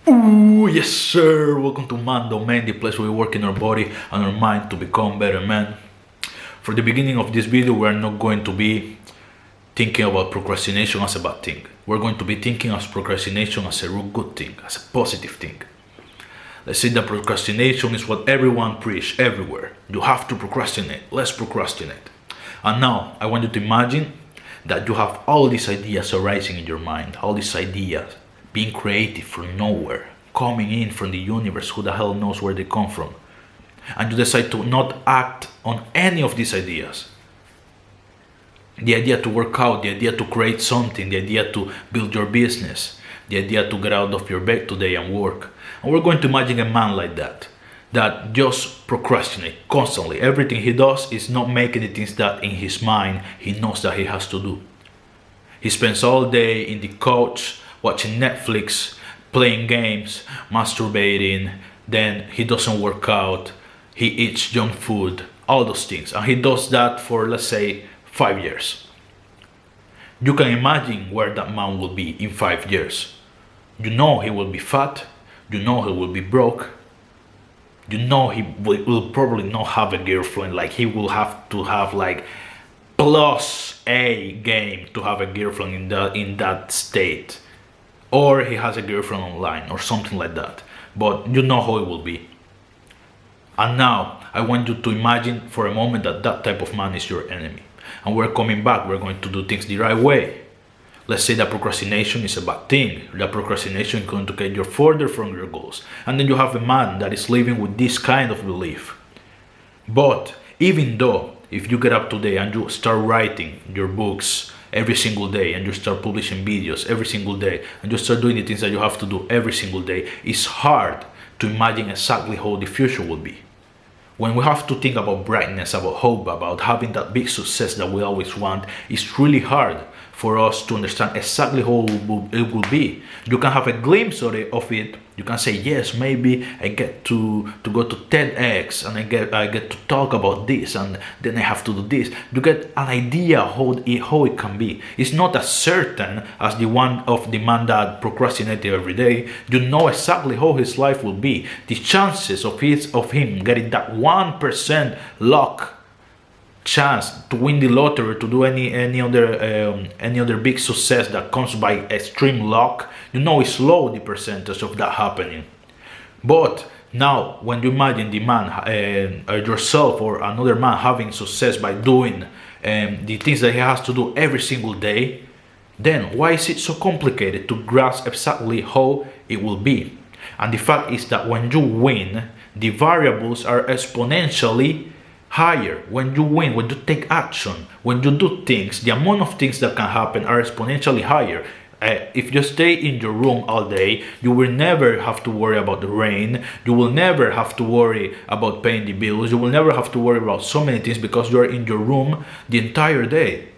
Ooh, yes sir, welcome to Man Domain, the place where we work in our body and our mind to become better men. For the beginning of this video, we are not going to be thinking about procrastination as a bad thing. We're going to be thinking of procrastination as a real good thing, as a positive thing. Let's say that procrastination is what everyone preach everywhere. You have to procrastinate, let's procrastinate. And now, I want you to imagine that you have all these ideas arising in your mind, all these ideas being creative from nowhere, coming in from the universe, who the hell knows where they come from. And you decide to not act on any of these ideas. The idea to work out, the idea to create something, the idea to build your business, the idea to get out of your bed today and work. And we're going to imagine a man like that just procrastinate constantly. Everything he does is not making the things that in his mind he knows that he has to do. He spends all day in the couch, watching Netflix, playing games, masturbating, then he doesn't work out, he eats junk food, all those things. And he does that for, let's say, 5 years. You can imagine where that man will be in 5 years. You know he will be fat, you know he will be broke, you know he will probably not have a girlfriend, like he will have to have like plus A game to have a girlfriend in that state. Or he has a girlfriend online or something like that. But you know how it will be. And now I want you to imagine for a moment that that type of man is your enemy. And we're coming back, we're going to do things the right way. Let's say that procrastination is a bad thing. That procrastination is going to get you further from your goals. And then you have a man that is living with this kind of belief. But even though if you get up today and you start writing your books every single day, and you start publishing videos every single day, and you start doing the things that you have to do every single day, it's hard to imagine exactly how the future will be. When we have to think about brightness, about hope, about having that big success that we always want, it's really hard for us to understand exactly how it will be. You can have a glimpse of it. You can say, yes, maybe I get to go to TEDx and I get to talk about this, and then I have to do this. You get an idea how it can be. It's not as certain as the one of the man that procrastinated every day. You know exactly how his life will be. The chances of him getting that 1% luck chance to win the lottery, to do any other big success that comes by extreme luck, you know it's low, the percentage of that happening. But now when you imagine the man, yourself or another man having success by doing the things that he has to do every single day, then why is it so complicated to grasp exactly how it will be? And the fact is that when you win, the variables are exponentially higher. When you win, when you take action, when you do things, the amount of things that can happen are exponentially higher. If you stay in your room all day, you will never have to worry about the rain, you will never have to worry about paying the bills, you will never have to worry about so many things because you are in your room the entire day.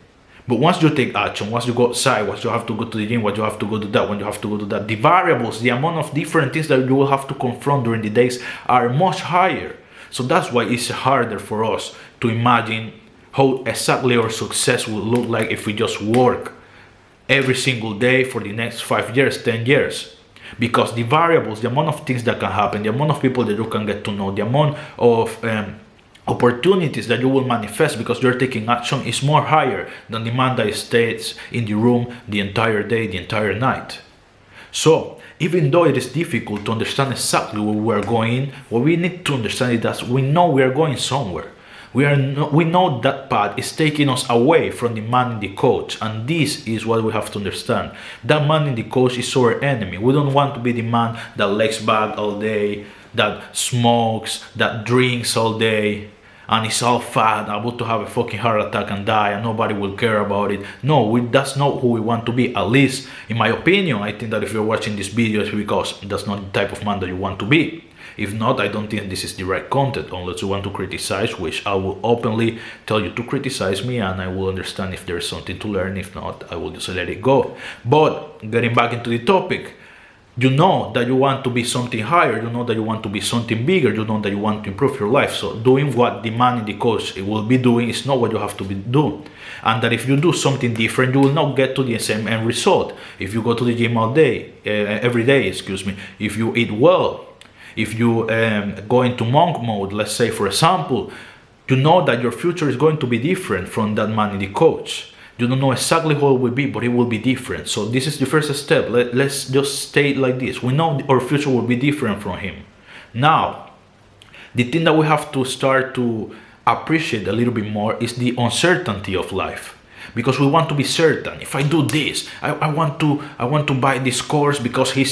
But once you take action, once you go outside, once you have to go to the gym, once you have to go to that, when you have to go to that, the variables, the amount of different things that you will have to confront during the days are much higher. So that's why it's harder for us to imagine how exactly our success will look like if we just work every single day for the next 5 years, 10 years. Because the variables, the amount of things that can happen, the amount of people that you can get to know, the amount of opportunities that you will manifest because you're taking action is more higher than the man that stays in the room the entire day, the entire night. So even though it is difficult to understand exactly where we are going, what we need to understand is that we know we are going somewhere. We know that path is taking us away from the man in the couch, and this is what we have to understand. That man in the couch is our enemy. We don't want to be the man that lays back all day, that smokes, that drinks all day, and is all fat, about to have a fucking heart attack and die, and nobody will care about it. No, that's not who we want to be. At least, in my opinion, I think that if you're watching this video, it's because that's not the type of man that you want to be. If not, I don't think this is the right content, unless you want to criticize, which I will openly tell you to criticize me, and I will understand if there's something to learn. If not, I will just let it go. But getting back into the topic, You know that you want to be something higher, you know that you want to be something bigger, you know that you want to improve your life. So doing what the man in the coach will be doing is not what you have to be doing. And that if you do something different, you will not get to the same end result. If you go to the gym all day, every day, if you eat well, if you go into monk mode, let's say for example, you know that your future is going to be different from that man in the coach. You don't know exactly how it will be, but it will be different. So this is the first step. Let's just stay like this. We know our future will be different from him. Now, the thing that we have to start to appreciate a little bit more is the uncertainty of life. Because we want to be certain. If I do this, I want to buy this course because he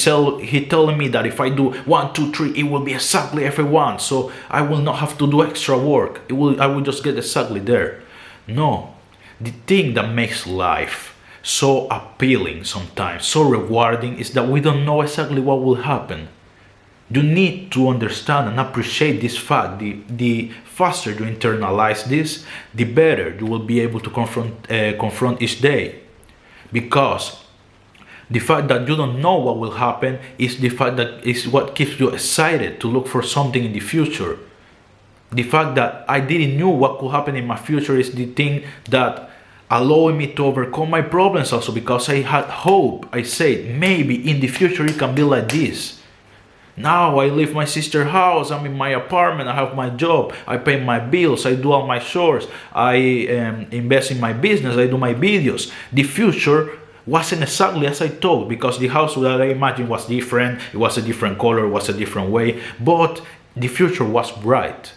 telling me that if I do 1, 2, 3, it will be exactly as I want. So I will not have to do extra work. I will just get exactly there. No. The thing that makes life so appealing sometimes, so rewarding, is that we don't know exactly what will happen. You need to understand and appreciate this fact. The faster you internalize this, the better you will be able to confront each day. Because the fact that you don't know what will happen is the fact that is what keeps you excited to look for something in the future. The fact that I didn't know what could happen in my future is the thing that allowing me to overcome my problems also, because I had hope. I said, maybe in the future it can be like this. Now I leave my sister's house, I'm in my apartment, I have my job, I pay my bills, I do all my chores, I invest in my business, I do my videos. The future wasn't exactly as I thought, because the house that I imagined was different, it was a different color, it was a different way, but the future was bright.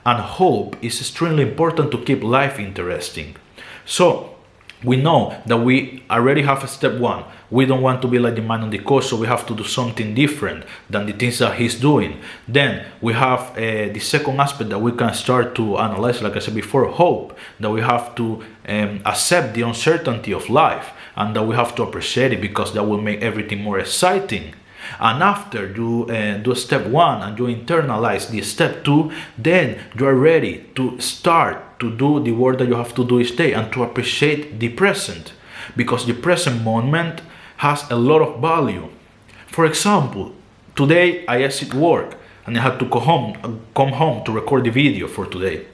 And hope is extremely important to keep life interesting. So we know that we already have a step 1. We don't want to be like the man on the coach, so we have to do something different than the things that he's doing. Then we have the second aspect that we can start to analyze, like I said before, hope, that we have to accept the uncertainty of life, and that we have to appreciate it, because that will make everything more exciting. And after you do step 1 and you internalize the step 2, then you are ready to start to do the work that you have to do each day and to appreciate the present, because the present moment has a lot of value. For example, today I exit work and I had to come home to record the video for today.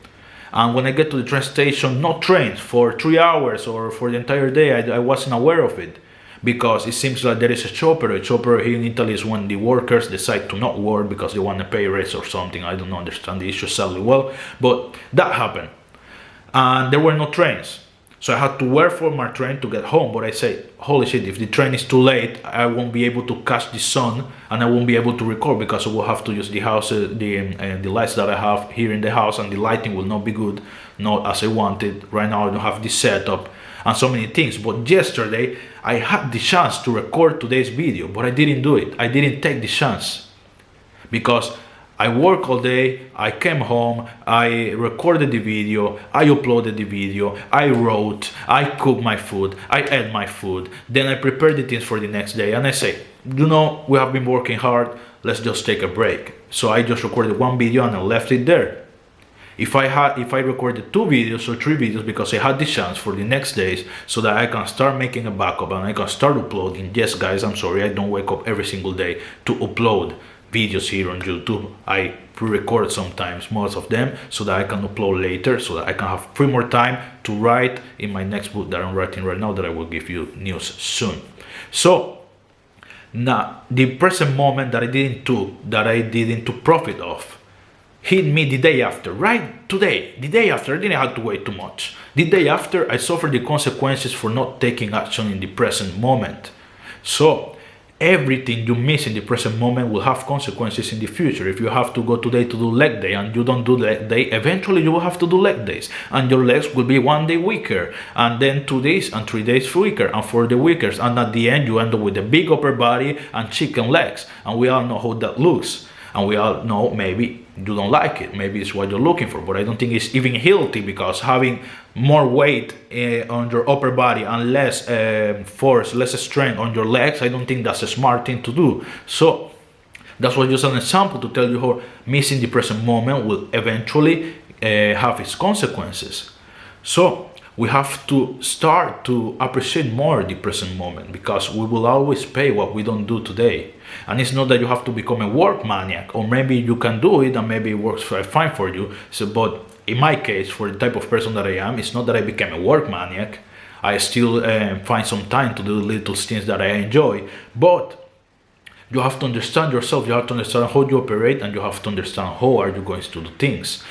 And when I get to the train station, no trains for 3 hours or for the entire day, I wasn't aware of it. Because it seems like there is a chopper. A chopper here in Italy is when the workers decide to not work because they want a pay raise or something. I don't understand the issue sadly well, but that happened. And there were no trains. So I had to wait for my train to get home. But I said, holy shit, if the train is too late, I won't be able to catch the sun and I won't be able to record, because I will have to use the house, the lights that I have here in the house, and the lighting will not be good, not as I wanted. Right now I don't have this setup and so many things. But yesterday I had the chance to record today's video, but I didn't do it. I didn't take the chance because I work all day, I came home, I recorded the video, I uploaded the video, I wrote, I cooked my food, I ate my food, then I prepared the things for the next day, and I say, you know, we have been working hard, let's just take a break. So I just recorded 1 video and I left it there. If I recorded 2 videos or 3 videos, because I had the chance for the next days, so that I can start making a backup and I can start uploading. Yes guys, I'm sorry, I don't wake up every single day to upload videos here on YouTube. I pre-record sometimes, most of them, so that I can upload later, so that I can have 3 more time to write in my next book that I'm writing right now, that I will give you news soon. So now the present moment that I didn't profit of hit me the day after, right? Today, the day after, I didn't have to wait too much. The day after, I suffered the consequences for not taking action in the present moment. So everything you miss in the present moment will have consequences in the future. If you have to go today to do leg day and you don't do leg day, eventually you will have to do leg days, and your legs will be 1 day weaker, and then 2 days and 3 days weaker, and 4 days weaker, and at the end you end up with a big upper body and chicken legs, and we all know how that looks. And we all know maybe you don't like it, maybe it's what you're looking for, but I don't think it's even healthy, because having more weight on your upper body and less force, less strength on your legs, I don't think that's a smart thing to do. So that's just an example to tell you how missing the present moment will eventually have its consequences. So we have to start to appreciate more the present moment, because we will always pay what we don't do today. And it's not that you have to become a work maniac, or maybe you can do it and maybe it works fine for you. So, but in my case, for the type of person that I am, it's not that I became a work maniac. I still find some time to do little things that I enjoy, but you have to understand yourself, you have to understand how you operate, and you have to understand how are you going to do things.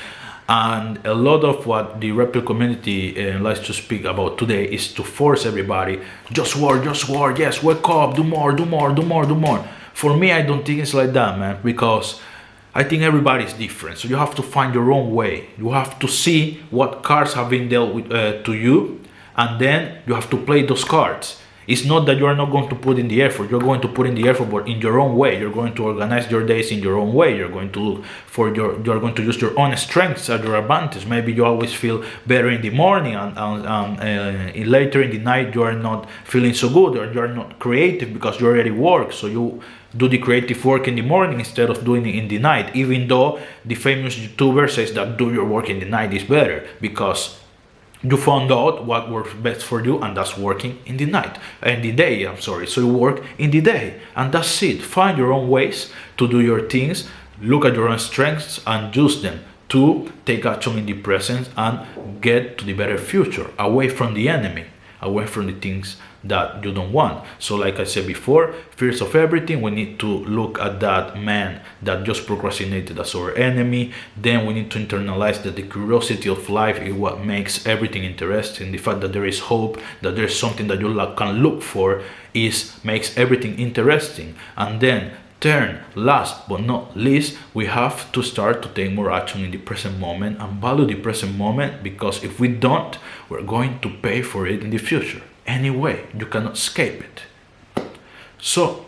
And a lot of what the Red Pill community likes to speak about today is to force everybody, just work, yes, wake up, do more, do more, do more, do more. For me, I don't think it's like that, man, because I think everybody is different. So you have to find your own way. You have to see what cards have been dealt with to you, and then you have to play those cards. It's not that you are not going to put in the effort. You're going to put in the effort, but in your own way. You're going to organize your days in your own way. You're going to look for you're going to use your own strengths at your advantage. Maybe you always feel better in the morning, and later in the night you are not feeling so good, or you are not creative because you already work. So you do the creative work in the morning instead of doing it in the night. Even though the famous YouTuber says that do your work in the night is better, because you found out what works best for you, and that's working in the night, in the day, I'm sorry. So you work in the day, and that's it. Find your own ways to do your things, look at your own strengths and use them to take action in the present and get to the better future, away from the enemy, away from the things that you don't want. So like I said before, first of everything, we need to look at that man that just procrastinated as our enemy. Then we need to internalize that the curiosity of life is what makes everything interesting. The fact that there is hope, that there's something that you can look for, makes everything interesting. And then last but not least, we have to start to take more action in the present moment and value the present moment, because if we don't, we're going to pay for it in the future. Anyway, you cannot escape it. So,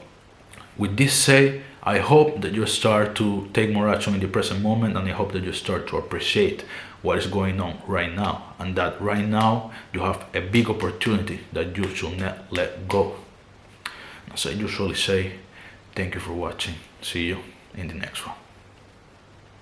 with this said, I hope that you start to take more action in the present moment, and I hope that you start to appreciate what is going on right now, and that right now you have a big opportunity that you should not let go. As I usually say, thank you for watching. See you in the next one.